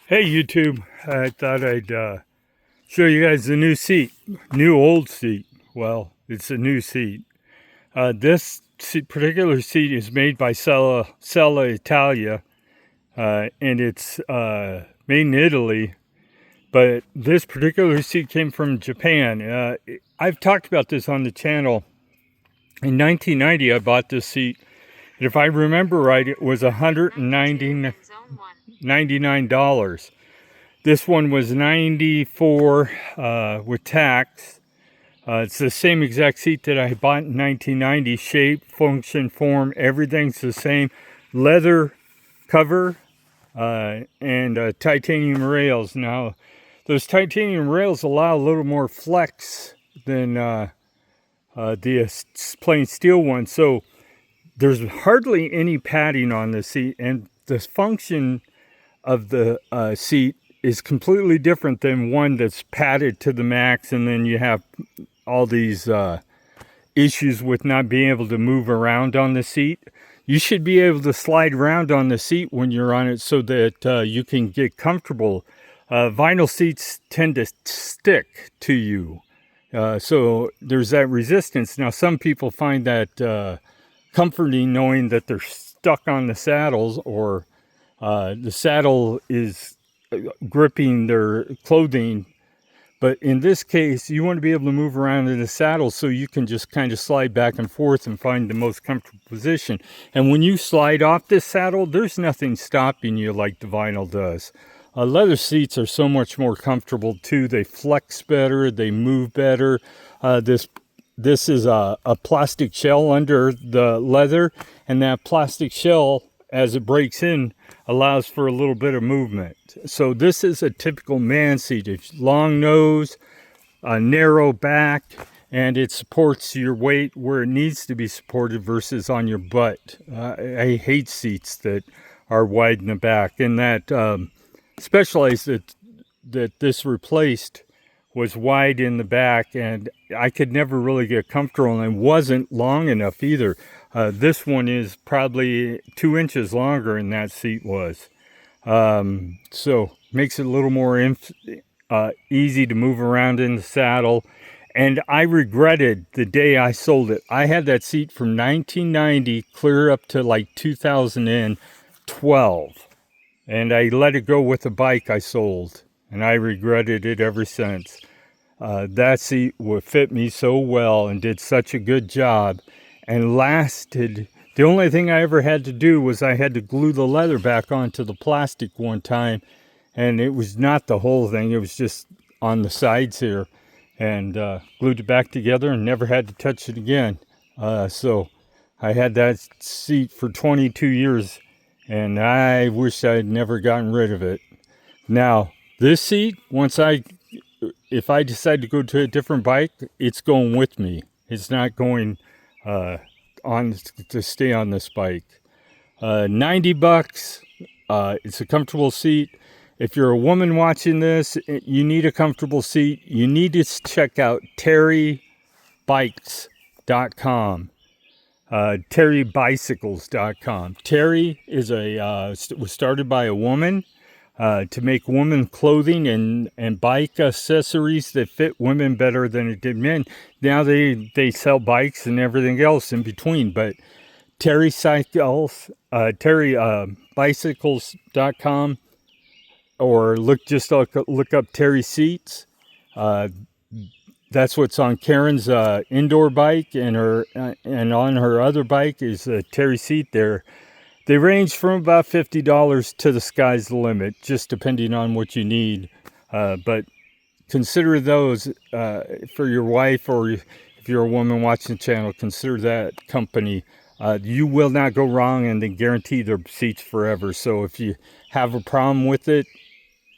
Hey YouTube, I thought I'd show you guys the new seat, new old seat. Well, it's a new seat. This particular seat is made by Sella Italia, and it's made in Italy. But this particular seat came from Japan. I've talked about this on the channel. In 1990, I bought this seat. And if I remember right, it was $199. This one was $94 with tax. It's the same exact seat that I bought in 1990. Shape, function, form, everything's the same. Leather cover and titanium rails. Now, those titanium rails allow a little more flex than the plain steel one. So there's hardly any padding on the seat, and the function of the seat is completely different than one that's padded to the max, and then you have all these issues with not being able to move around on the seat. You should be able to slide around on the seat when you're on it so that you can get comfortable. Vinyl seats tend to stick to you, so there's that resistance. Now, some people find that comforting, knowing that they're stuck on the saddles, or the saddle is gripping their clothing. But in this case, you want to be able to move around in the saddle so you can just kind of slide back and forth and find the most comfortable position. And when you slide off this saddle, there's nothing stopping you like the vinyl does. Leather seats are so much more comfortable too. They flex better, they move better. This is a plastic shell under the leather, and that plastic shell, as it breaks in, allows for a little bit of movement. So this is a typical man seat. It's long nose, a narrow back, and it supports your weight where it needs to be supported versus on your butt. I hate seats that are wide in the back. And that Specialized that this replaced was wide in the back, and I could never really get comfortable, and it wasn't long enough either. This one is probably 2 inches longer than that seat was. So makes it a little more easy to move around in the saddle. And I regretted the day I sold it. I had that seat from 1990 clear up to like 2012. And I let it go with the bike I sold. And I regretted it ever since. That seat would fit me so well and did such a good job and lasted. The only thing I ever had to do was I had to glue the leather back onto the plastic one time, and it was not the whole thing, it was just on the sides here, and glued it back together and never had to touch it again. So I had that seat for 22 years, and I wish I had never gotten rid of it. Now, this seat, if I decide to go to a different bike, it's going with me. It's not going on to stay on this bike. $90. It's a comfortable seat. If you're a woman watching this, you need a comfortable seat. You need to check out terryBikes.com. terrybicycles.com. Terry was started by a woman to make women clothing and bike accessories that fit women better than it did men. Now they sell bikes and everything else in between, but terrybicycles.com, or look up Terry Seats. That's what's on Karen's indoor bike, and on her other bike is a Terry seat there. They range from about $50 to the sky's the limit, just depending on what you need. But consider those for your wife, or if you're a woman watching the channel, consider that company. You will not go wrong, and they guarantee their seats forever. So if you have a problem with it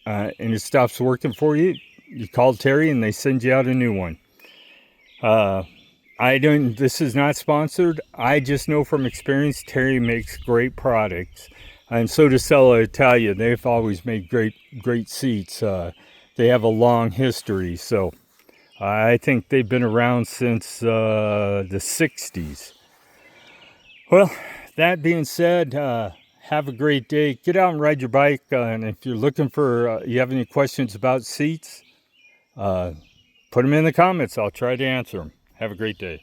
and it stops working for you, you call Terry and they send you out a new one. This is not sponsored. I just know from experience Terry makes great products, and so does Sella Italia. They've always made great seats. They have a long history, so I think they've been around since the 60s. Well, that being said, Have a great day. Get out and ride your bike. And if you're looking for, you have any questions about seats, put them in the comments. I'll try to answer them. Have a great day.